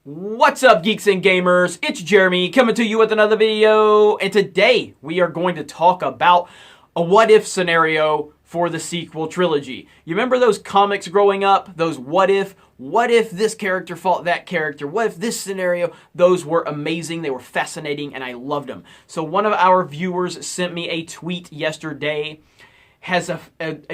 What's up, geeks and gamers? It's Jeremy coming to you with another video, and today we are going to talk about a what-if scenario for the sequel trilogy. You remember those comics growing up? Those what if this character fought that character? What if this scenario? Those were amazing, they were fascinating, and I loved them. So one of our viewers sent me a tweet yesterday, has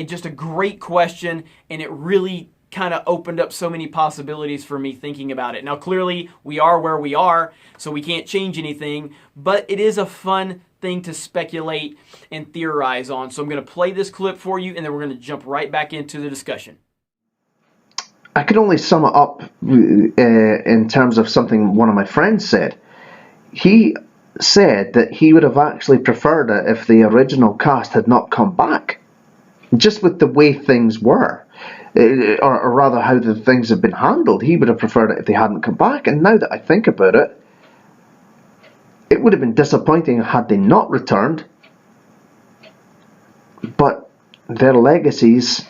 just a great question, and it really kind of opened up so many possibilities for me thinking about it. Now, clearly, we are where we are, so we can't change anything, but it is a fun thing to speculate and theorize on. So I'm going to play this clip for you, and then we're going to jump right back into the discussion. I could only sum it up in terms of something one of my friends said. He said that he would have actually preferred it if the original cast had not come back, just with the way things were. Or rather how the things have been handled. He would have preferred it if they hadn't come back. And now that I think about it, it would have been disappointing had they not returned. But their legacies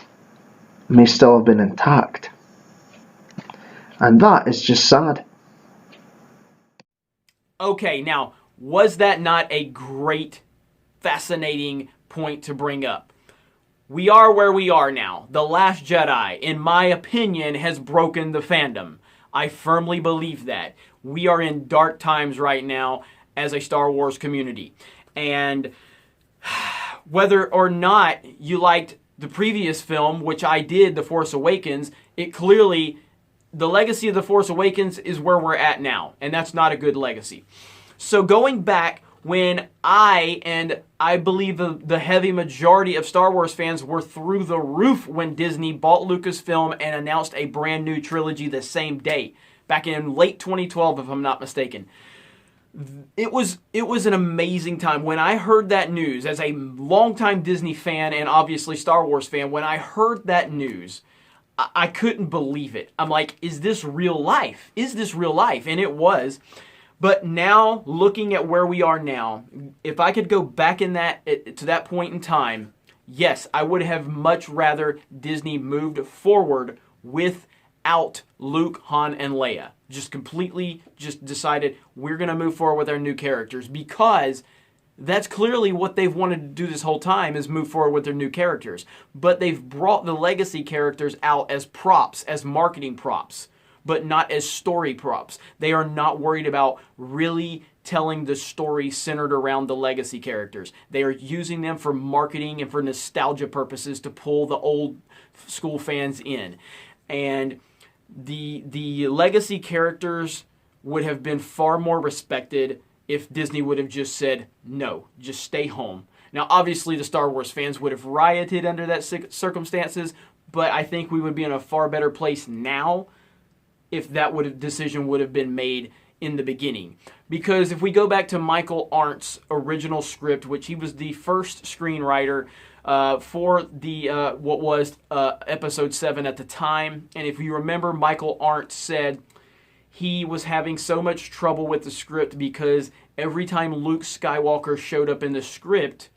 may still have been intact. And that is just sad. Okay, now, was that not a great, fascinating point to bring up? We are where we are now. The Last Jedi, in my opinion, has broken the fandom. I firmly believe that. We are in dark times right now as a Star Wars community. And whether or not you liked the previous film, which I did, The Force Awakens, it clearly, the legacy of The Force Awakens is where we're at now. And that's not a good legacy. So going back, when I believe the heavy majority of Star Wars fans were through the roof when Disney bought Lucasfilm and announced a brand new trilogy the same day, back in late 2012, if I'm not mistaken. It was an amazing time. When I heard that news, as a longtime Disney fan and obviously Star Wars fan, when I heard that news, I couldn't believe it. I'm like, is this real life? Is this real life? And it was. But now, looking at where we are now, if I could go back in to that point in time, yes, I would have much rather Disney moved forward without Luke, Han, and Leia. Just completely decided we're going to move forward with our new characters, because that's clearly what they've wanted to do this whole time, is move forward with their new characters. But they've brought the legacy characters out as props, as marketing props, but not as story props. They are not worried about really telling the story centered around the legacy characters. They are using them for marketing and for nostalgia purposes to pull the old school fans in. And the legacy characters would have been far more respected if Disney would have just said, no, just stay home. Now, obviously, the Star Wars fans would have rioted under that circumstances, but I think we would be in a far better place now if that decision would have been made in the beginning. Because if we go back to Michael Arndt's original script, which he was the first screenwriter for the what was Episode 7 at the time, and if you remember, Michael Arndt said he was having so much trouble with the script because every time Luke Skywalker showed up in the script,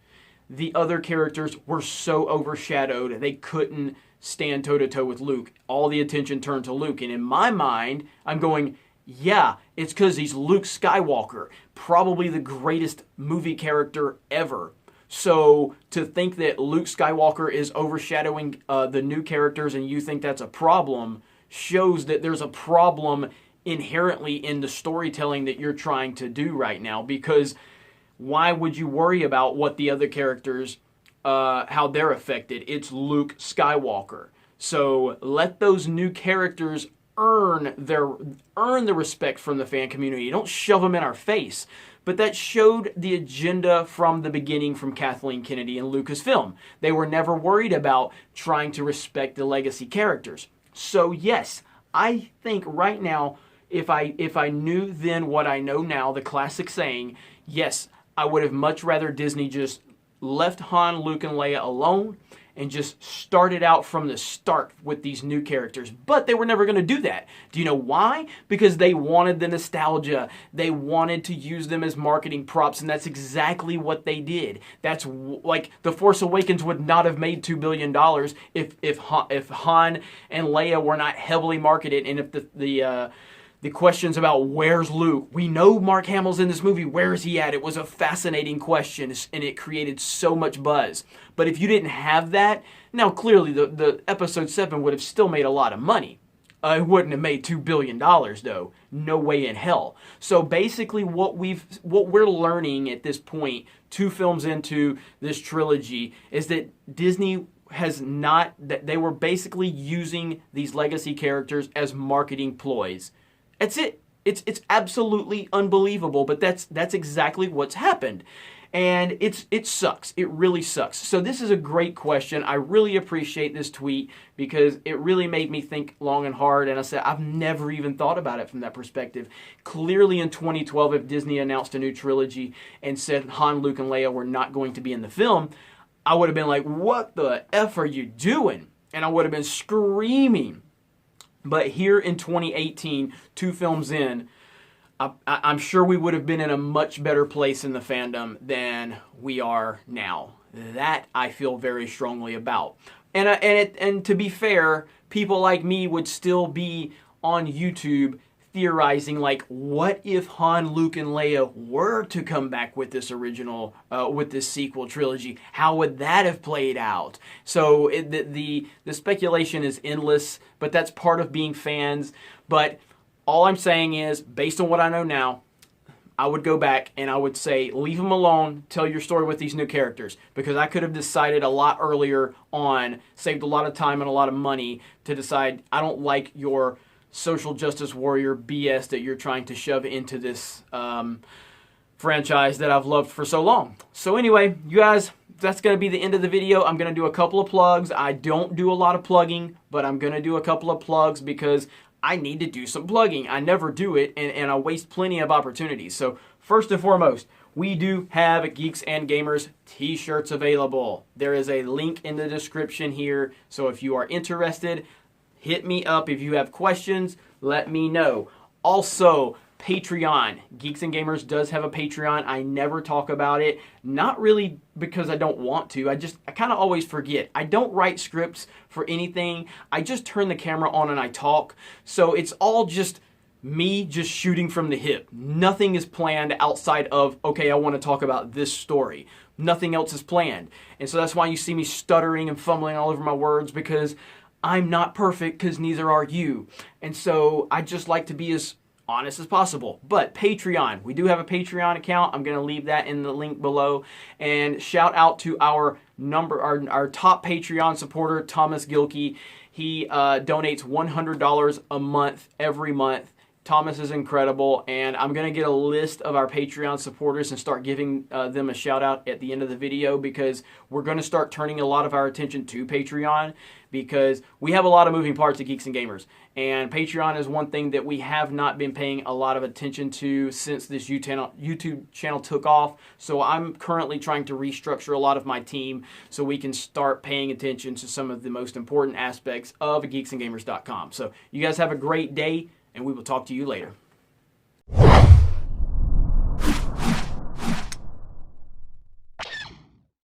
the other characters were so overshadowed they couldn't stand toe-to-toe with Luke. All the attention turned to Luke. And in my mind, I'm going, yeah, it's because he's Luke Skywalker, probably the greatest movie character ever. So to think that Luke Skywalker is overshadowing the new characters and you think that's a problem shows that there's a problem inherently in the storytelling that you're trying to do right now. Because why would you worry about what the other characters how they're affected? It's Luke Skywalker. So let those new characters earn the respect from the fan community. Don't shove them in our face. But that showed the agenda from the beginning from Kathleen Kennedy and Lucasfilm. They were never worried about trying to respect the legacy characters. So yes, I think right now, if I knew then what I know now, the classic saying, yes, I would have much rather Disney just left Han, Luke, and Leia alone and just started out from the start with these new characters. But they were never going to do that. Do you know why? Because they wanted the nostalgia. They wanted to use them as marketing props, and that's exactly what they did. That's like The Force Awakens would not have made $2 billion if Han and Leia were not heavily marketed, and if the The questions about where's Luke? We know Mark Hamill's in this movie. Where is he at? It was a fascinating question, and it created so much buzz. But if you didn't have that, now clearly the episode 7 would have still made a lot of money. It wouldn't have made $2 billion though. No way in hell. So basically what we're learning at this point, 2 films into this trilogy, is that Disney has not, that they were basically using these legacy characters as marketing ploys. That's it. It's absolutely unbelievable, but that's exactly what's happened. And it sucks. It really sucks. So this is a great question. I really appreciate this tweet because it really made me think long and hard. And I said, I've never even thought about it from that perspective. Clearly in 2012, if Disney announced a new trilogy and said Han, Luke, and Leia were not going to be in the film, I would have been like, what the F are you doing? And I would have been screaming. But here in 2018, 2 films in, I'm sure we would have been in a much better place in the fandom than we are now. That I feel very strongly about. And to be fair, people like me would still be on YouTube theorizing, like, what if Han, Luke, and Leia were to come back with this original, with this sequel trilogy? How would that have played out? So the speculation is endless, but that's part of being fans. But all I'm saying is, based on what I know now, I would go back and I would say, leave them alone, tell your story with these new characters. Because I could have decided a lot earlier on, saved a lot of time and a lot of money to decide, I don't like your social justice warrior BS that you're trying to shove into this franchise that I've loved for so long. So anyway, you guys, that's going to be the end of the video. I'm going to do a couple of plugs. I don't do a lot of plugging, but I'm going to do a couple of plugs because I need to do some plugging. I never do it, and I waste plenty of opportunities. So first and foremost, we do have Geeks and Gamers t-shirts available. There is a link in the description here. So if you are interested, hit me up. If you have questions, let me know. Also, Patreon. Geeks and Gamers does have a Patreon. I never talk about it. Not really because I don't want to. I kind of always forget. I don't write scripts for anything. I just turn the camera on and I talk. So it's all just me just shooting from the hip. Nothing is planned outside of, okay, I want to talk about this story. Nothing else is planned. And so that's why you see me stuttering and fumbling all over my words, because I'm not perfect, because neither are you. And so I just like to be as honest as possible. But Patreon, we do have a Patreon account. I'm going to leave that in the link below. And shout out to our top Patreon supporter, Thomas Gilkey. He donates $100 a month every month. Thomas is incredible, and I'm going to get a list of our Patreon supporters and start giving them a shout out at the end of the video, because we're going to start turning a lot of our attention to Patreon, because we have a lot of moving parts at Geeks and Gamers, and Patreon is one thing that we have not been paying a lot of attention to since this YouTube channel took off. So I'm currently trying to restructure a lot of my team so we can start paying attention to some of the most important aspects of geeksandgamers.com. So you guys have a great day, and we will talk to you later.